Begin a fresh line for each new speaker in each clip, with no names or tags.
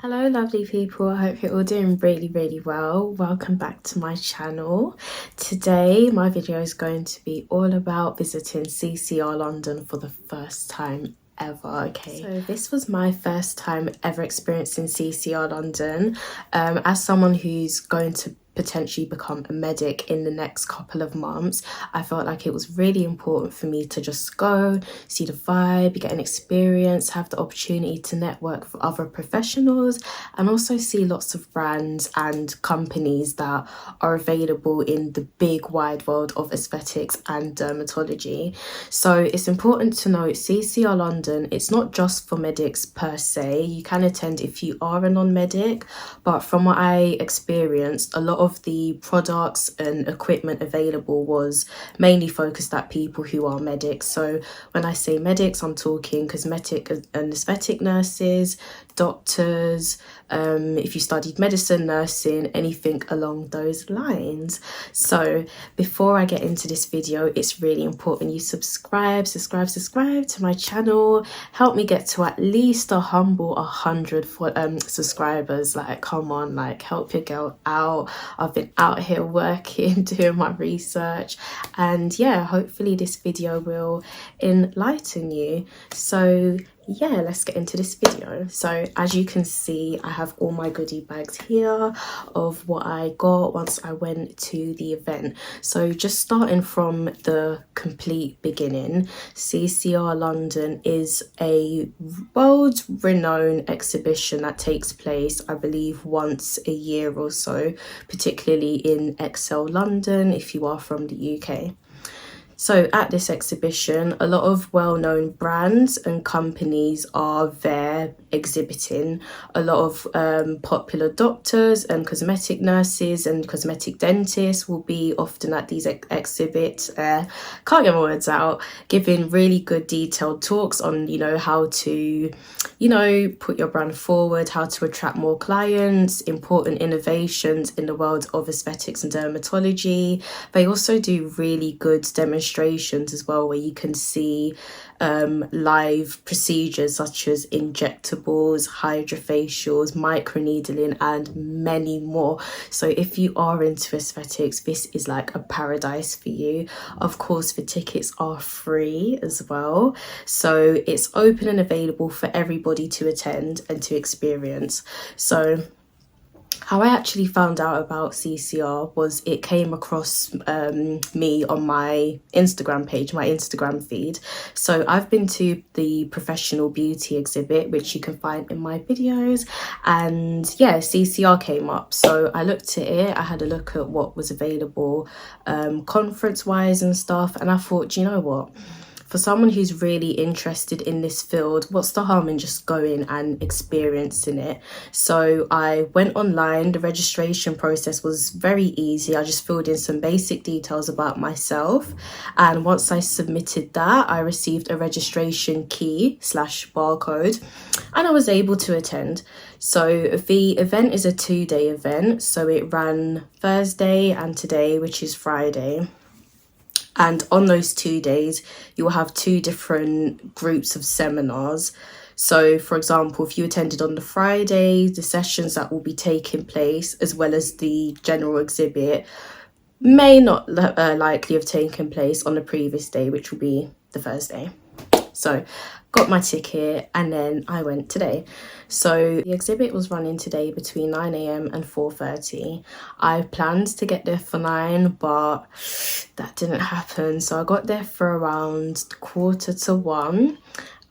Hello lovely people, I hope you're all doing really well. Welcome back to my channel. Today my video is going to be all about visiting CCR London for the first time ever. Okay, so this was my first time ever experiencing CCR London. As someone who's going to potentially become a medic in the next couple of months, I felt like it was really important for me to just go see the vibe, get an experience, have the opportunity to network with other professionals, and also see lots of brands and companies that are available in the big wide world of aesthetics and dermatology. So it's important to note CCR London, it's not just for medics per se. You can attend if you are a non-medic, but from what I experienced, a lot of the products and equipment available was mainly focused at people who are medics. So when I say medics, I'm talking cosmetic and aesthetic nurses, doctors, if you studied medicine, nursing, anything along those lines. So before I get into this video, it's really important you subscribe to my channel. Help me get to at least a humble 100 subscribers. Like, come on, like, help your girl out. I've been out here working, doing my research, and yeah, hopefully this video will enlighten you. So yeah, let's get into this video. So as you can see, I have all my goodie bags here of what I got once I went to the event. So just starting from the complete beginning, CCR London is a world-renowned exhibition that takes place, I believe, once a year or so, particularly in London if you are from the UK. So at this exhibition, a lot of well-known brands and companies are there exhibiting. A lot of popular doctors and cosmetic nurses and cosmetic dentists will be often at these exhibits. Can't get my words out, giving really good detailed talks on, how to, put your brand forward, how to attract more clients, important innovations in the world of aesthetics and dermatology. They also do really good demonstrations as well, where you can see live procedures such as injectables, hydrofacials, microneedling, and many more. So if you are into aesthetics, this is like a paradise for you. Of course, the tickets are free as well, so it's open and available for everybody to attend and to experience. So how I actually found out about CCR was it came across me on my Instagram page, my Instagram feed. So I've been to the professional beauty exhibit, which you can find in my videos, and yeah, CCR came up. So I looked at it, I had a look at what was available conference wise and stuff, and I thought, you know what, for someone who's really interested in this field, what's the harm in just going and experiencing it? So I went online. The registration process was very easy. I just filled in some basic details about myself, and once I submitted that, I received a registration key / barcode, and I was able to attend. So the event is a 2-day event, so it ran Thursday and today, which is Friday. And on those 2 days, you will have 2 different groups of seminars. So, for example, if you attended on the Friday, the sessions that will be taking place, as well as the general exhibit, may not likely have taken place on the previous day, which will be the Thursday. So got my ticket and then I went today. So the exhibit was running today between 9 a.m. and 4:30. I planned to get there for 9, but that didn't happen. So I got there for around 1:45.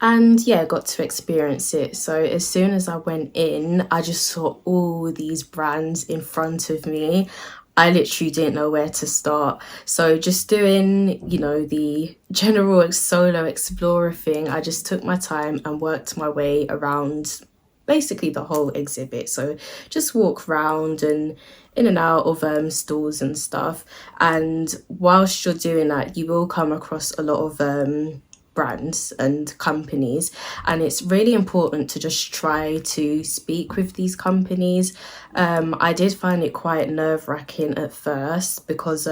And yeah, got to experience it. So as soon as I went in, I just saw all these brands in front of me. I literally didn't know where to start. So just doing, the general solo explorer thing, I just took my time and worked my way around basically the whole exhibit. So just walk around and in and out of stores and stuff. And whilst you're doing that, you will come across a lot of brands and companies, and it's really important to just try to speak with these companies. I did find it quite nerve-wracking at first because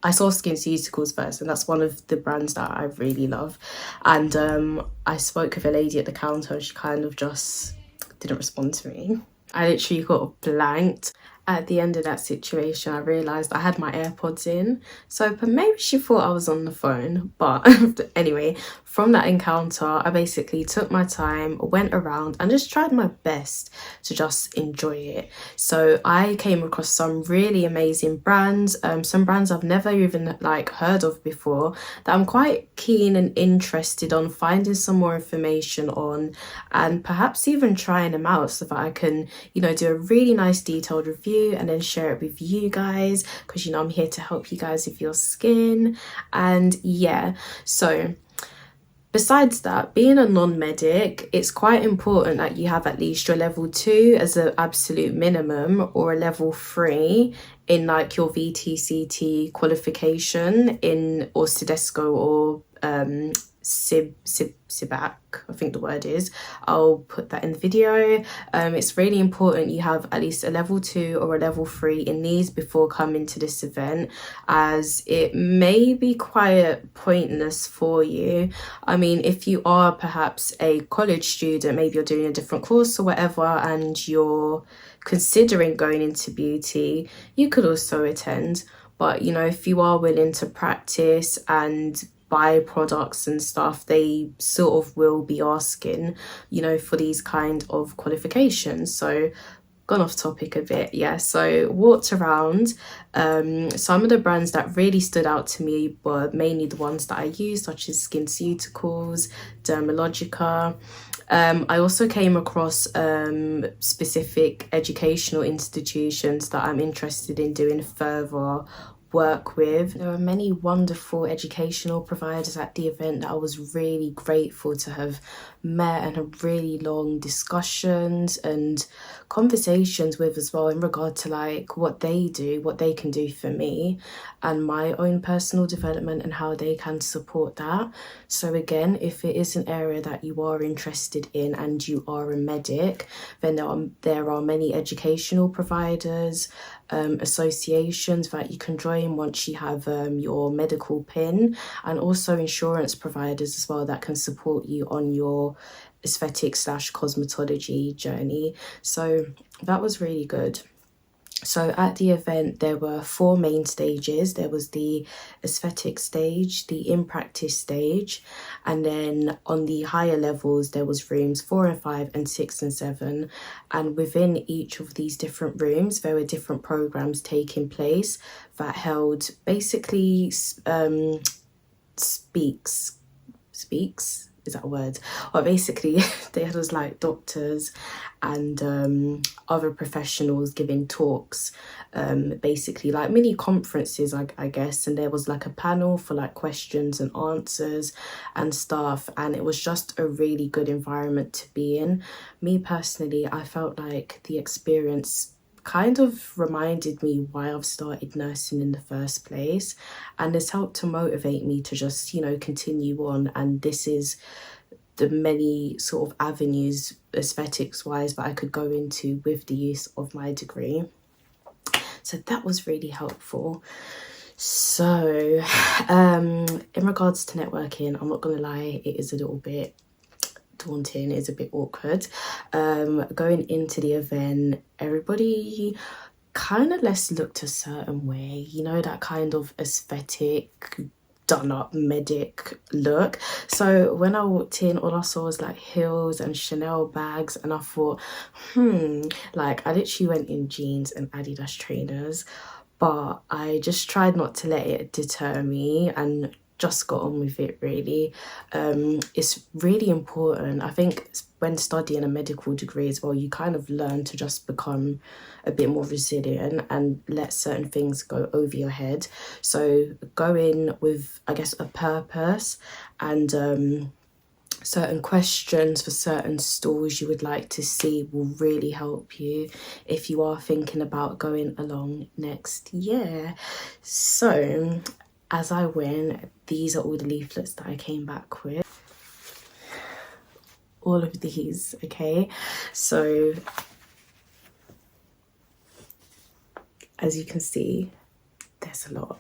I saw SkinCeuticals first, and that's one of the brands that I really love. And I spoke with a lady at the counter, and she kind of just didn't respond to me. I literally got blanked. At the end of that situation, I realised I had my AirPods in, so but maybe she thought I was on the phone. But anyway, from that encounter, I basically took my time, went around and just tried my best to just enjoy it. So I came across some really amazing brands, some brands I've never even like heard of before, that I'm quite keen and interested on finding some more information on, and perhaps even trying them out so that I can, you know, do a really nice detailed review and then share it with you guys, because you know I'm here to help you guys with your skin. And yeah, so besides that, being a non-medic, it's quite important that you have at least your level 2 as an absolute minimum, or a level 3 in like your VTCT qualification in or Cdesco or CIBAC, I think the word is. I'll put that in the video. It's really important you have at least a level 2 or a level 3 in these before coming to this event, as it may be quite pointless for you. I mean, if you are perhaps a college student, maybe you're doing a different course or whatever, and you're considering going into beauty, you could also attend. But you know, if you are willing to practice and buy products and stuff, they sort of will be asking, you know, for these kind of qualifications. So gone off topic a bit, yeah. So walked around. Some of the brands that really stood out to me were mainly the ones that I use, such as SkinCeuticals, Dermalogica. I also came across specific educational institutions that I'm interested in doing further work with. There were many wonderful educational providers at the event that I was really grateful to have met and had really long discussions and conversations with as well, in regard to like what they do, what they can do for me and my own personal development and how they can support that. So again, if it is an area that you are interested in and you are a medic, then there are many educational providers, associations that you can join once you have your medical PIN, and also insurance providers as well that can support you on your aesthetic/cosmetology journey. So that was really good. So at the event, there were 4 main stages. There was the aesthetic stage, the in practice stage, and then on the higher levels, there was rooms 4 and 5 and 6 and 7. And within each of these different rooms, there were different programs taking place that held basically speaks, is that a word? Or basically they had us like doctors and other professionals giving talks, basically like mini conferences, I guess. And there was like a panel for like questions and answers and stuff, and it was just a really good environment to be in. Me personally, I felt like the experience kind of reminded me why I've started nursing in the first place, and it's helped to motivate me to just, you know, continue on. And this is the many sort of avenues aesthetics wise that I could go into with the use of my degree. So that was really helpful. So in regards to networking, I'm not gonna lie, it is a little bit daunting, it's a bit awkward. Going into the event, everybody kind of less looked a certain way, you know, that kind of aesthetic done up medic look. So when I walked in, all I saw was like heels and Chanel bags, and I thought, like I literally went in jeans and Adidas trainers, but I just tried not to let it deter me and just got on with it really. It's really important, I think, when studying a medical degree as well, you kind of learn to just become a bit more resilient and let certain things go over your head. So go in with, I guess, a purpose and certain questions for certain stores you would like to see will really help you if you are thinking about going along next year. So as I went, these are all the leaflets that I came back with. All of these, okay? So as you can see, there's a lot.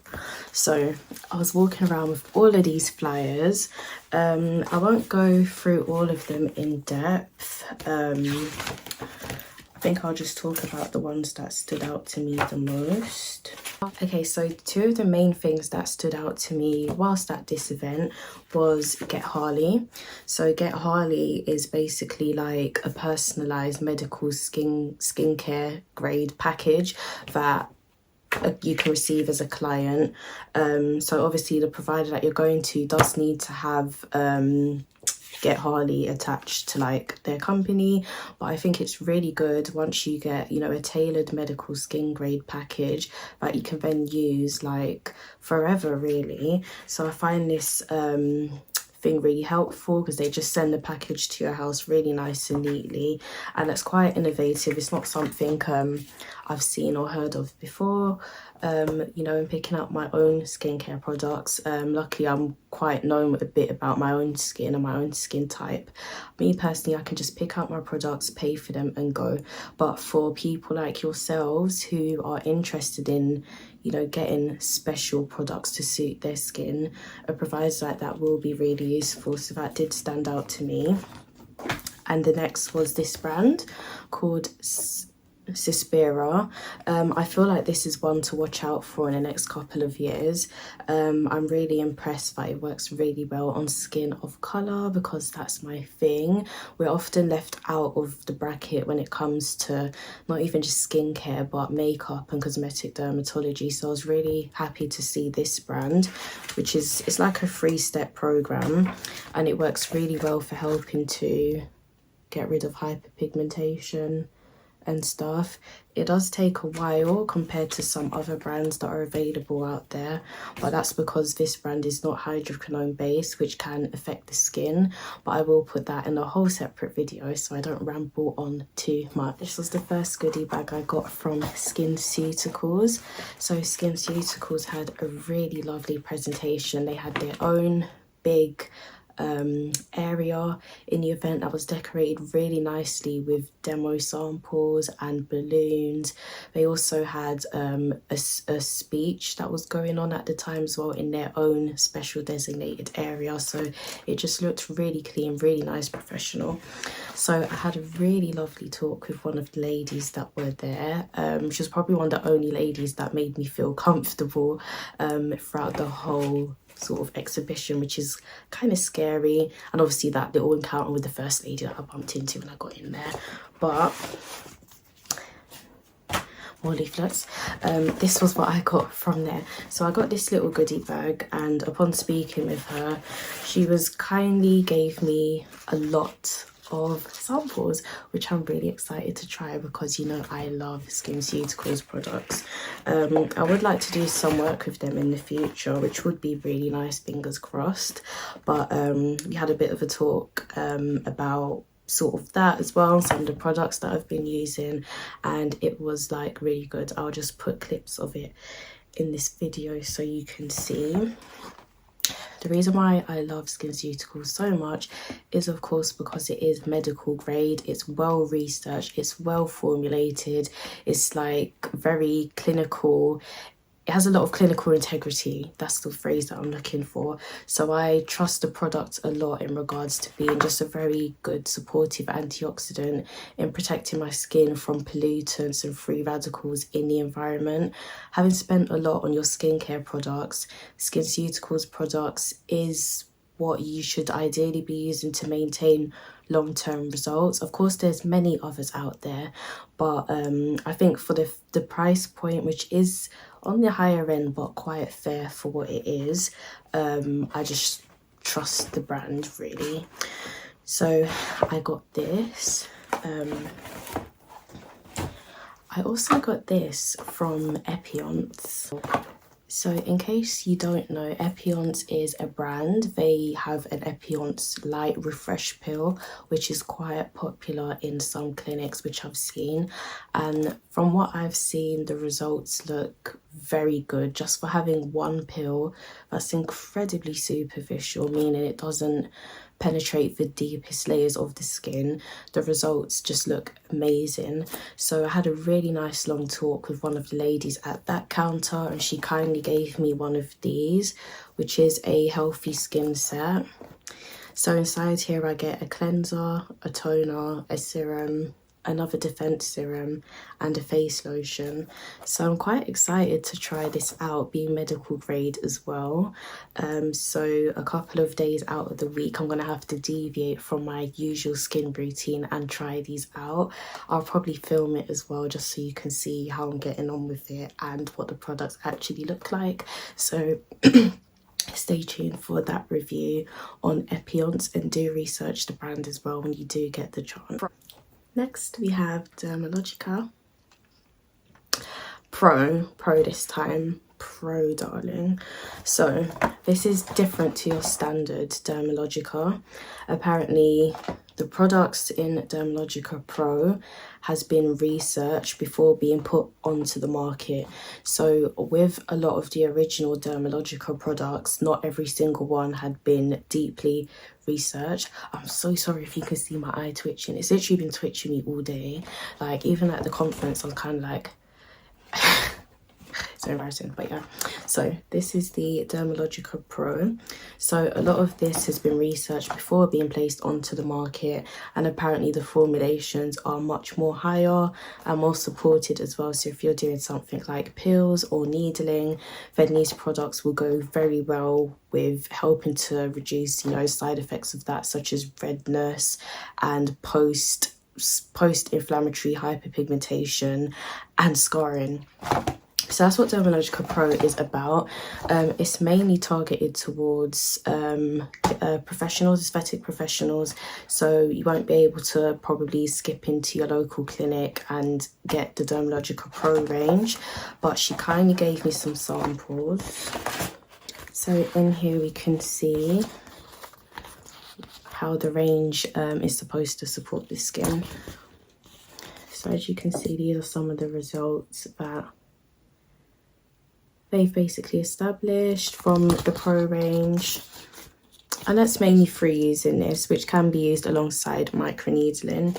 So I was walking around with all of these flyers. I won't go through all of them in depth. I think I'll just talk about the ones that stood out to me the most. Okay, so two of the main things that stood out to me whilst at this event was Get Harley. So Get Harley is basically like a personalized medical skincare grade package that you can receive as a client. So obviously the provider that you're going to does need to have Get Harley attached to like their company, but I think it's really good once you get, you know, a tailored medical skin grade package that you can then use like forever really. So I find this thing really helpful because they just send the package to your house really nice and neatly, and it's quite innovative. It's not something I've seen or heard of before. You know, in picking up my own skincare products, luckily I'm quite known a bit about my own skin and my own skin type. Me personally, I can just pick up my products, pay for them and go. But for people like yourselves who are interested in, you know, getting special products to suit their skin, a provider like that will be really useful. So that did stand out to me. And the next was this brand called CCR. I feel like this is one to watch out for in the next couple of years. I'm really impressed that it works really well on skin of colour because that's my thing. We're often left out of the bracket when it comes to not even just skincare but makeup and cosmetic dermatology. So I was really happy to see this brand, which is, it's like a 3-step program, and it works really well for helping to get rid of hyperpigmentation and stuff. It does take a while compared to some other brands that are available out there, but that's because this brand is not hydroquinone based, which can affect the skin, but I will put that in a whole separate video so I don't ramble on too much. This was the first goodie bag I got from Ccrlondon. So Ccrlondon had a really lovely presentation. They had their own big area in the event that was decorated really nicely with demo samples and balloons. They also had a speech that was going on at the time as well in their own special designated area, so it just looked really clean, really nice, professional. So I had a really lovely talk with one of the ladies that were there. She was probably one of the only ladies that made me feel comfortable throughout the whole sort of exhibition, which is kind of scary, and obviously that little encounter with the first lady that I bumped into when I got in there. But more leaflets. This was what I got from there. So I got this little goodie bag, and upon speaking with her, she was kindly gave me a lot of samples, which I'm really excited to try because, you know, I love Ccrlondon products. I would like to do some work with them in the future, which would be really nice, fingers crossed. But we had a bit of a talk about sort of that as well, some of the products that I've been using, and it was like really good. I'll just put clips of it in this video so you can see. The reason why I love Ccrlondon so much is, of course, because it is medical grade, it's well researched, it's well formulated, it's like very clinical. It has a lot of clinical integrity. That's the phrase that I'm looking for. So I trust the product a lot in regards to being just a very good supportive antioxidant in protecting my skin from pollutants and free radicals in the environment. Having spent a lot on your skincare products, Ccrlondon products is what you should ideally be using to maintain long-term results. Of course, there's many others out there, but I think for the price point, which is on the higher end but quite fair for what it is, I just trust the brand really. So I got this. I also got this from Epionce. So in case you don't know, Epionce is a brand. They have an Epionce Light Refresh Pill, which is quite popular in some clinics, which I've seen. And from what I've seen, the results look very good. Just for having one pill that's incredibly superficial, meaning it doesn't penetrate the deepest layers of the skin. The results just look amazing. So I had a really nice long talk with one of the ladies at that counter, and she kindly gave me one of these, which is a healthy skin set. So inside here I get a cleanser, a toner, a serum, another defense serum, and a face lotion. So I'm quite excited to try this out, being medical grade as well. So a couple of days out of the week I'm gonna have to deviate from my usual skin routine and try these out. I'll probably film it as well, just so you can see how I'm getting on with it and what the products actually look like. So stay tuned for that review on Epionce, and do research the brand as well when you do get the chance. Next we have Dermalogica Pro this time. Pro, darling. So this is different to your standard Dermalogica. Apparently the products in Dermalogica Pro has been researched before being put onto the market. So with a lot of the original Dermalogica products, not every single one had been deeply researched. I'm so sorry if you can see my eye twitching. It's literally been twitching me all day. Like even at the conference I was kind of like so embarrassing, but yeah. So this is the Dermalogica Pro. So a lot of this has been researched before being placed onto the market, and apparently the formulations are much more higher and more supported as well. So if you're doing something like pills or needling, then these products will go very well with helping to reduce, you know, side effects of that, such as redness and post-inflammatory hyperpigmentation and scarring. So that's what Dermalogica Pro is about. It's mainly targeted towards professionals, aesthetic professionals. So you won't be able to probably skip into your local clinic and get the Dermalogica Pro range. But she kindly gave me some samples. So in here we can see how the range is supposed to support the skin. So as you can see, these are some of the results that they've basically established from the Pro range. And that's mainly free using this, which can be used alongside microneedling.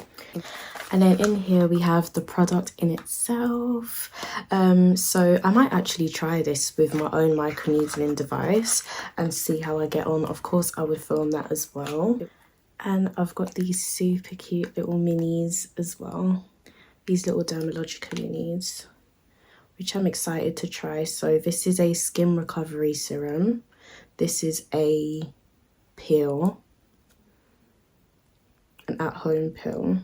And then in here we have the product in itself. So I might actually try this with my own microneedling device and see how I get on. Of course I would film that as well. And I've got these super cute little minis as well. These little Dermalogica minis, which I'm excited to try. So this is a skin recovery serum. This is a pill, an at-home pill.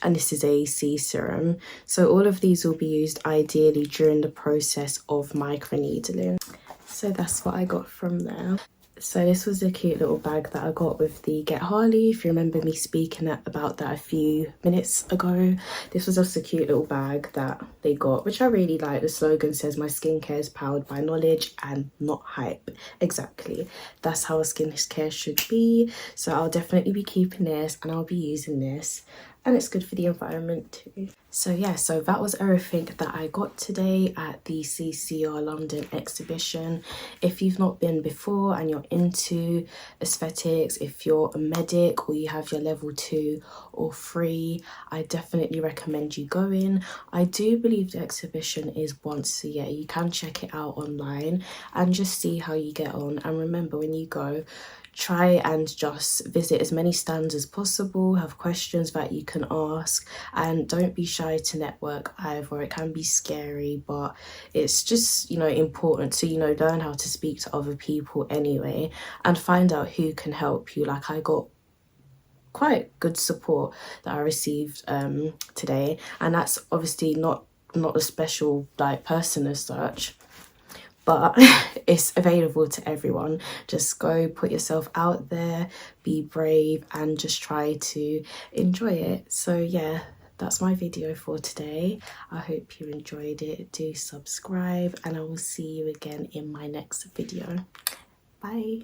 And this is a C serum. So all of these will be used ideally during the process of microneedling. So that's what I got from there. So this was a cute little bag that I got with the Get Harley. If you remember me speaking about that a few minutes ago, this was just a cute little bag that they got, which I really like. The slogan says, "My skincare is powered by knowledge and not hype." Exactly. That's how a skincare should be. So I'll definitely be keeping this and I'll be using this. And it's good for the environment too. So yeah, so that was everything that I got today at the CCR London exhibition. If you've not been before and you're into aesthetics, if you're a medic or you have your level 2 or 3, I definitely recommend you going. I do believe the exhibition is once a year. You can check it out online and just see how you get on. And remember, when you go, try and just visit as many stands as possible, have questions that you can ask, and don't be shy to network either. It can be scary, but it's just, you know, important to, you know, learn how to speak to other people anyway and find out who can help you. Like I got quite good support that I received today, and that's obviously not a special like person as such, but it's available to everyone. Just go, put yourself out there, be brave, and just try to enjoy it. So yeah, that's my video for today. I hope you enjoyed it. Do subscribe and I will see you again in my next video. Bye.